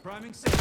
Priming signal.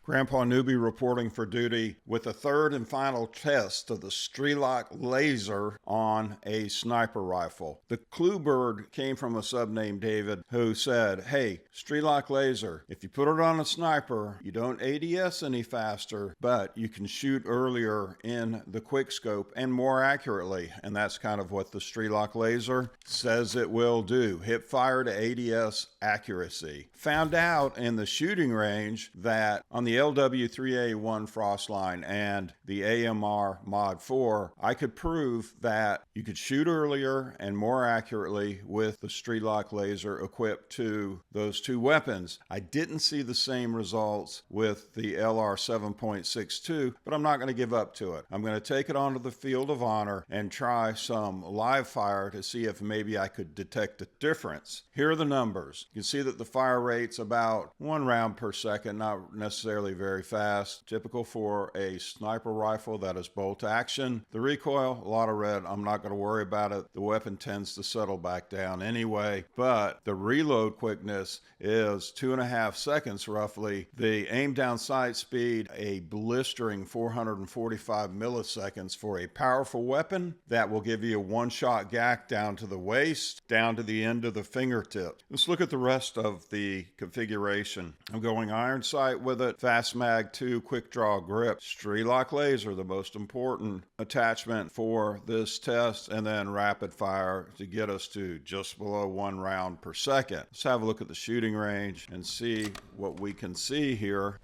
Grandpa Nooby reporting for duty with the third and final test of the Strelok laser on a sniper rifle. The clue bird came from a sub named David who said, hey, Strelok laser, if you put it on a sniper, you don't ADS any faster, but you can shoot earlier in the quick scope and more accurately. And that's kind of what the Strelok laser says it will do. Hip fire to ADS accuracy. Found out in the shooting range that on the LW3A1 Frostline and the AMR Mod 4, I could prove that you could shoot earlier and more accurately with the Strelok laser equipped to those two weapons. I didn't see the same results with the LR 7.62, but I'm not going to give up to it. I'm going to take it onto the field of honor and try some live fire to see if maybe I could detect a difference. Here are the numbers. You can see that the fire rate's about 1 round per second, not necessarily very fast. Typical for a sniper rifle that is bolt action. The recoil, a lot of red. I'm not going to worry about it. The weapon tends to settle back down anyway, but the reload quickness is 2.5 seconds roughly. The aim down sight speed, a blistering 445 milliseconds for a powerful weapon that will give you a one-shot gack down to the waist, down to the end of the fingertip. Let's look at the rest of the configuration. I'm going iron sight with it, fast mag 2 quick draw grip, Strelok laser, the most important attachment for this test, and then rapid fire to get us to just below 1 round per second. Let's have a look at the shooting range and see what we can see here.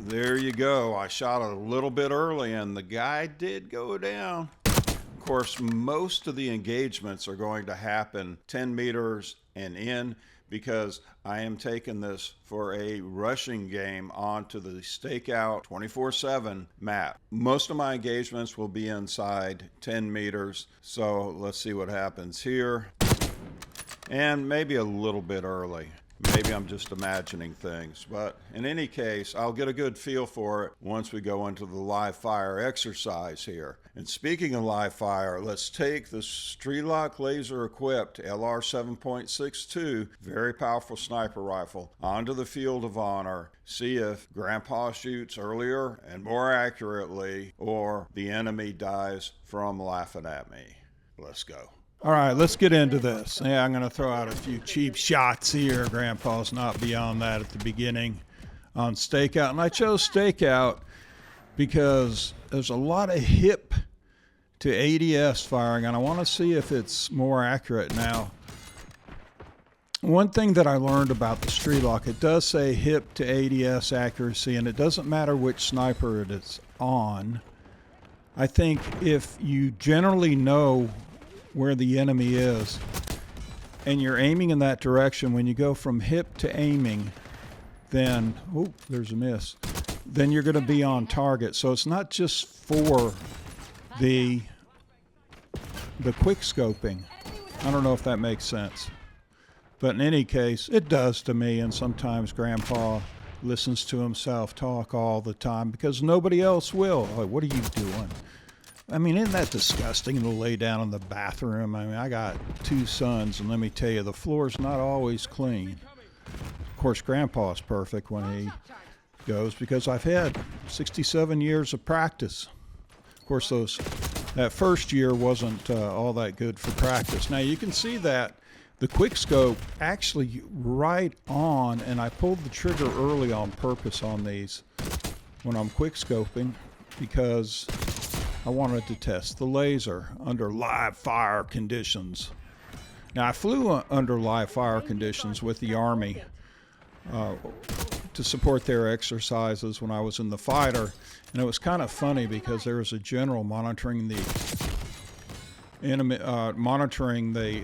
There you go. I shot a little bit early and the guy did go down. Of course, most of the engagements are going to happen 10 meters and in, because I am taking this for a rushing game onto the stakeout 24/7 map. Most of my engagements will be inside 10 meters, so let's see what happens here. And maybe a little bit early. Maybe I'm just imagining things, but in any case, I'll get a good feel for it once we go into the live fire exercise here. And speaking of live fire, let's take the Strelok laser equipped LR 7.62, very powerful sniper rifle, onto the field of honor. See if Grandpa shoots earlier and more accurately, or the enemy dies from laughing at me. Let's go. All right, let's get into this. Yeah, I'm going to throw out a few cheap shots here. Grandpa's not beyond that at the beginning on stakeout. And I chose stakeout because there's a lot of hip to ADS firing, and I want to see if it's more accurate now. One thing that I learned about the Strelok, it does say hip to ADS accuracy, and it doesn't matter which sniper it is on. I think if you generally know where the enemy is and you're aiming in that direction, when you go from hip to aiming, then oh, there's a miss, then you're going to be on target. So it's not just for the quick scoping. I don't know if that makes sense, but in any case it does to me. And sometimes Grandpa listens to himself talk all the time because nobody else will. Like, what are you doing? I mean, isn't that disgusting to lay down in the bathroom? I mean, I got 2 sons, and let me tell you, the floor's not always clean. Of course, Grandpa's perfect when he goes because I've had 67 years of practice. Of course, that first year wasn't all that good for practice. Now, you can see that the quick scope actually right on, and I pulled the trigger early on purpose on these when I'm quick scoping because I wanted to test the laser under live fire conditions. Now, I flew under live fire conditions with the Army to support their exercises when I was in the fighter, and it was kind of funny because there was a general monitoring the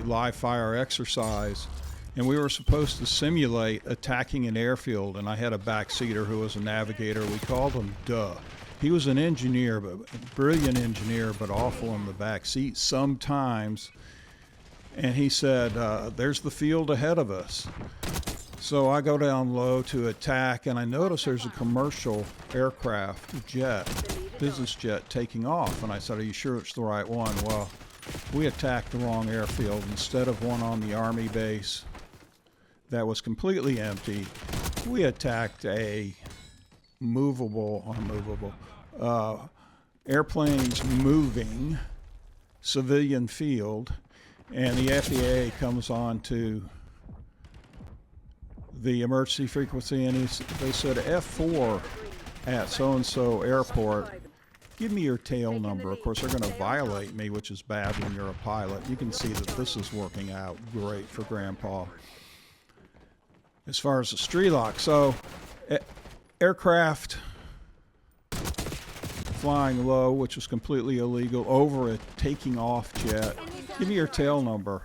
live fire exercise, and we were supposed to simulate attacking an airfield, and I had a backseater who was a navigator. We called him Duh. He was an engineer, but a brilliant engineer, but awful in the back seat sometimes. And he said, there's the field ahead of us. So I go down low to attack, and I notice there's a commercial aircraft jet, business jet, taking off. And I said, are you sure it's the right one? Well, we attacked the wrong airfield. Instead of one on the Army base that was completely empty, we attacked a airplanes moving civilian field, and the FAA comes on to the emergency frequency, and they said, F4 at so-and-so airport, give me your tail number. Of course, they're going to violate me, which is bad when you're a pilot. You can see that this is working out great for Grandpa. As far as the Strelok, so aircraft flying low, which was completely illegal, over a taking off jet, give me your tail number.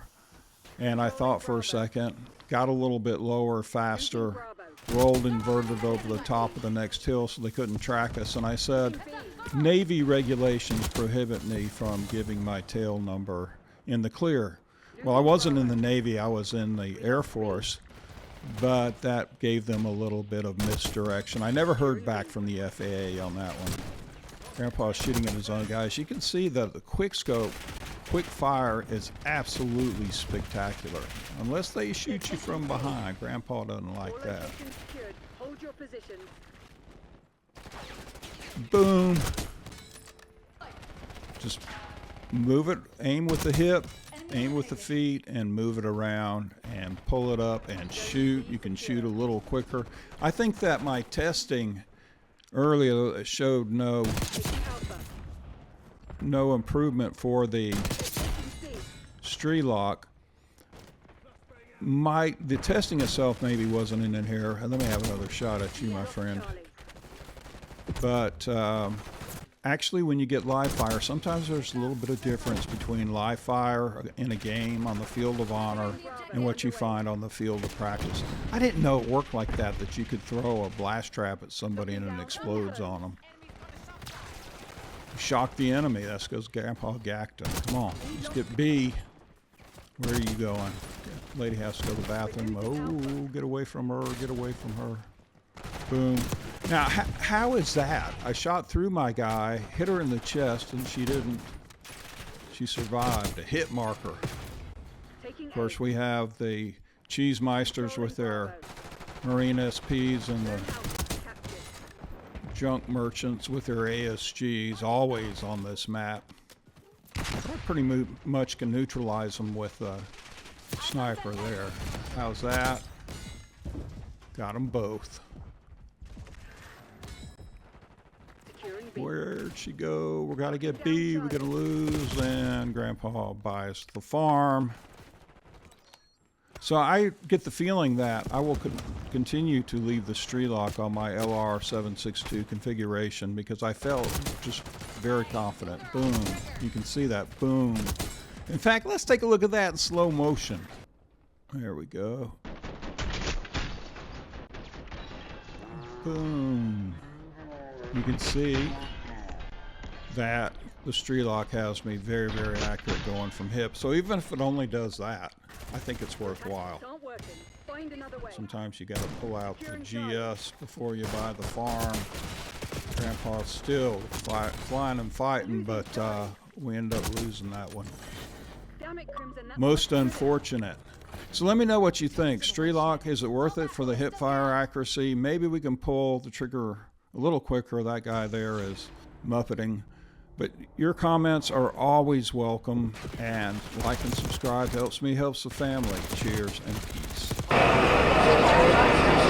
And I thought for a second, got a little bit lower, faster, rolled inverted over the top of the next hill so they couldn't track us. And I said, Navy regulations prohibit me from giving my tail number in the clear. Well, I wasn't in the Navy, I was in the Air Force, but that gave them a little bit of misdirection. I never heard back from the FAA on that one. Grandpa's shooting at his own guys. You can see that the quick scope, quick fire is absolutely spectacular. Unless they shoot you from behind, Grandpa doesn't like that. Boom. Just move it, aim with the hip, aim with the feet, and move it around and pull it up and shoot. You can shoot a little quicker. I think that my testing earlier showed no improvement for the Strelok. The testing itself maybe wasn't in here. Let me have another shot at you, my friend. But actually, when you get live fire, sometimes there's a little bit of difference between live fire in a game on the field of honor and what you find on the field of practice. I didn't know it worked like that you could throw a blast trap at somebody and it explodes on them. Shock the enemy. That's because Grandpa gacked him. Come on, let's get B. Where are you going? Lady has to go to the bathroom. Oh, get away from her, get away from her. Boom. Now, how is that? I shot through my guy, hit her in the chest, and she didn't. She survived. A hit marker. Of course, we have the Cheesemeisters with their Marine SPs and the junk merchants with their ASGs, always on this map. I pretty much can neutralize them with a sniper there. How's that? Got them both. Where'd she go? We gotta get B, we're gonna lose, and Grandpa buys the farm. So I get the feeling that I will continue to leave the Strelok on my LR762 configuration because I felt just very confident. Boom. You can see that. Boom. In fact, let's take a look at that in slow motion. There we go. Boom. You can see that the Strelok has me very, very accurate going from hip. So even if it only does that, I think it's worthwhile. Sometimes you got to pull out the GS before you buy the farm. Grandpa's still flying and fighting, but we end up losing that one. Most unfortunate. So let me know what you think. Strelok, is it worth it for the hip fire accuracy? Maybe we can pull the trigger a little quicker. That guy there is muppeting. But your comments are always welcome, and like and subscribe helps me, helps the family. Cheers and peace.